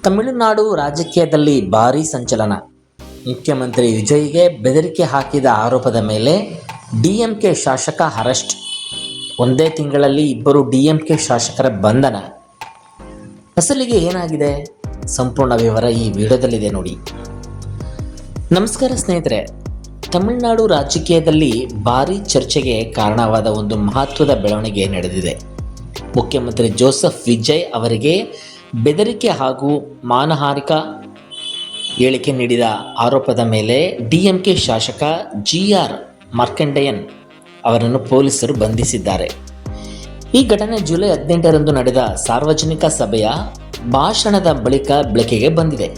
ತಮಿಳುನಾಡು ರಾಜಕೀಯದಲ್ಲಿ ಭಾರೀ ಸಂಚಲನ. ಮುಖ್ಯಮಂತ್ರಿ ವಿಜಯ್ಗೆ ಬೆದರಿಕೆ ಹಾಕಿದ ಆರೋಪದ ಮೇಲೆ ಡಿಎಂಕೆ ಶಾಸಕ ಅರೆಸ್ಟ್. ಒಂದೇ ತಿಂಗಳಲ್ಲಿ ಇಬ್ಬರು ಡಿಎಂಕೆ ಶಾಸಕರ ಬಂಧನ. ಅಸಲಿಗೆ ಏನಾಗಿದೆ? ಸಂಪೂರ್ಣ ವಿವರ ಈ ವಿಡಿಯೋದಲ್ಲಿದೆ ನೋಡಿ. ನಮಸ್ಕಾರ ಸ್ನೇಹಿತರೆ, ತಮಿಳುನಾಡು ರಾಜಕೀಯದಲ್ಲಿ ಭಾರೀ ಚರ್ಚೆಗೆ ಕಾರಣವಾದ ಒಂದು ಮಹತ್ವದ ಬೆಳವಣಿಗೆ ನಡೆದಿದೆ. ಮುಖ್ಯಮಂತ್ರಿ ಜೋಸೆಫ್ ವಿಜಯ್ ಅವರಿಗೆ ಬೆದರಿಕೆ ಹಾಗೂ ಮಾನಹಾನಿಕ ಹೇಳಿಕೆ ನೀಡಿದ ಆರೋಪದ ಮೇಲೆ ಡಿಎಂಕೆ ಶಾಸಕ ಜಿಆರ್ ಮಾರ್ಕಂಡೇಯನ್ ಅವರನ್ನು ಪೊಲೀಸರು ಬಂಧಿಸಿದ್ದಾರೆ. ಈ ಘಟನೆ ಜುಲೈ 18ರಂದು ನಡೆದ ಸಾರ್ವಜನಿಕ ಸಭೆಯ ಭಾಷಣದ ಬಳಿಕ ಬೆಳಕಿಗೆ ಬಂದಿದೆ.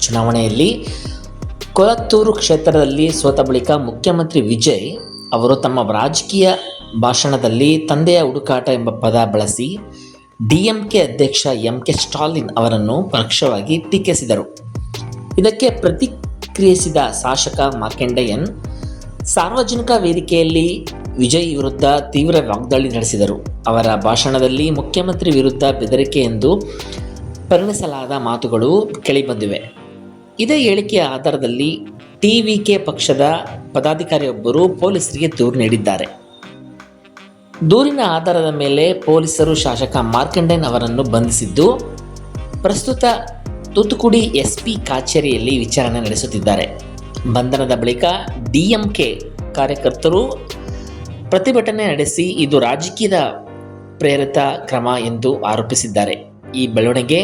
ಚುನಾವಣೆಯಲ್ಲಿ ಕೊಳತ್ತೂರು ಕ್ಷೇತ್ರದಲ್ಲಿ ಸೋತ ಬಳಿಕ ಮುಖ್ಯಮಂತ್ರಿ ವಿಜಯ್ ಅವರು ತಮ್ಮ ರಾಜಕೀಯ ಭಾಷಣದಲ್ಲಿ ತಂದೆಯ ಹುಡುಕಾಟ ಎಂಬ ಪದ ಬಳಸಿ ಡಿಎಂಕೆ ಅಧ್ಯಕ್ಷ ಎಂಕೆ ಸ್ಟಾಲಿನ್ ಅವರನ್ನು ಪರೋಕ್ಷವಾಗಿ ಟೀಕಿಸಿದರು. ಇದಕ್ಕೆ ಪ್ರತಿಕ್ರಿಯಿಸಿದ ಶಾಸಕ ಮಾರ್ಕಂಡೇಯನ್ ಸಾರ್ವಜನಿಕ ವೇದಿಕೆಯಲ್ಲಿ ವಿಜಯ್ ವಿರುದ್ಧ ತೀವ್ರ ವಾಗ್ದಾಳಿ ನಡೆಸಿದರು. ಅವರ ಭಾಷಣದಲ್ಲಿ ಮುಖ್ಯಮಂತ್ರಿ ವಿರುದ್ಧ ಬೆದರಿಕೆ ಎಂದು ಪರಿಗಣಿಸಲಾದ ಮಾತುಗಳು ಕೇಳಿಬಂದಿವೆ. ಇದೇ ಹೇಳಿಕೆಯ ಆಧಾರದಲ್ಲಿ ಟಿವಿಕೆ ಪಕ್ಷದ ಪದಾಧಿಕಾರಿಯೊಬ್ಬರು ಪೊಲೀಸರಿಗೆ ದೂರು ನೀಡಿದ್ದಾರೆ. ದೂರಿನ ಆಧಾರದ ಮೇಲೆ ಪೊಲೀಸರು ಶಾಸಕ ಮಾರ್ಕಂಡೇಯನ್ ಅವರನ್ನು ಬಂಧಿಸಿದ್ದು, ಪ್ರಸ್ತುತ ತೂತುಕುಡಿ ಎಸ್ಪಿ ಕಚೇರಿಯಲ್ಲಿ ವಿಚಾರಣೆ ನಡೆಸುತ್ತಿದ್ದಾರೆ. ಬಂಧನದ ಬಳಿಕ ಡಿಎಂಕೆ ಕಾರ್ಯಕರ್ತರು ಪ್ರತಿಭಟನೆ ನಡೆಸಿ ಇದು ರಾಜಕೀಯದ ಪ್ರೇರಿತ ಕ್ರಮ ಎಂದು ಆರೋಪಿಸಿದ್ದಾರೆ. ಈ ಬೆಳವಣಿಗೆ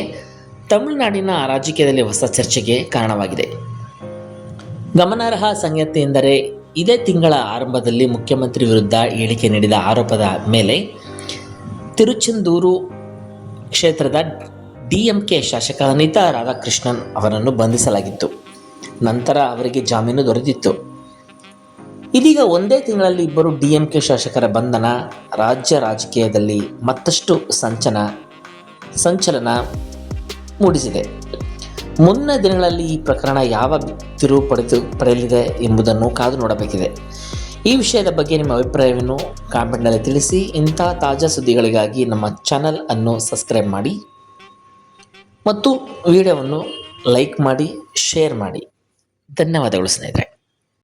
ತಮಿಳುನಾಡಿನ ರಾಜಕೀಯದಲ್ಲಿ ಹೊಸ ಚರ್ಚೆಗೆ ಕಾರಣವಾಗಿದೆ. ಗಮನಾರ್ಹ ಸಂಗತಿ ಎಂದರೆ ಇದೇ ತಿಂಗಳ ಆರಂಭದಲ್ಲಿ ಮುಖ್ಯಮಂತ್ರಿ ವಿರುದ್ಧ ಹೇಳಿಕೆ ನೀಡಿದ ಆರೋಪದ ಮೇಲೆ ತಿರುಚೆಂದೂರು ಕ್ಷೇತ್ರದ ಡಿಎಂಕೆ ಶಾಸಕ ಅನಿತಾ ರಾಧಾಕೃಷ್ಣನ್ ಅವರನ್ನು ಬಂಧಿಸಲಾಗಿತ್ತು. ನಂತರ ಅವರಿಗೆ ಜಾಮೀನು ದೊರೆತಿತ್ತು. ಇದೀಗ ಒಂದೇ ತಿಂಗಳಲ್ಲಿ ಇಬ್ಬರು ಡಿಎಂಕೆ ಶಾಸಕರ ಬಂಧನ ರಾಜ್ಯ ರಾಜಕೀಯದಲ್ಲಿ ಮತ್ತಷ್ಟು ಸಂಚಲನ ಮೂಡಿಸಿದೆ. ಮುಂದಿನ ದಿನಗಳಲ್ಲಿ ಈ ಪ್ರಕರಣ ಯಾವ ತಿರುವು ಪಡೆಯಲಿದೆ ಎಂಬುದನ್ನು ಕಾದು ನೋಡಬೇಕಿದೆ. ಈ ವಿಷಯದ ಬಗ್ಗೆ ನಿಮ್ಮ ಅಭಿಪ್ರಾಯವನ್ನು ಕಾಮೆಂಟ್ನಲ್ಲಿ ತಿಳಿಸಿ. ಇಂಥ ತಾಜಾ ಸುದ್ದಿಗಳಿಗಾಗಿ ನಮ್ಮ ಚಾನಲ್ ಅನ್ನು ಸಬ್ಸ್ಕ್ರೈಬ್ ಮಾಡಿ ಮತ್ತು ವಿಡಿಯೋವನ್ನು ಲೈಕ್ ಮಾಡಿ, ಶೇರ್ ಮಾಡಿ. ಧನ್ಯವಾದಗಳು ಸ್ನೇಹಿತರೆ.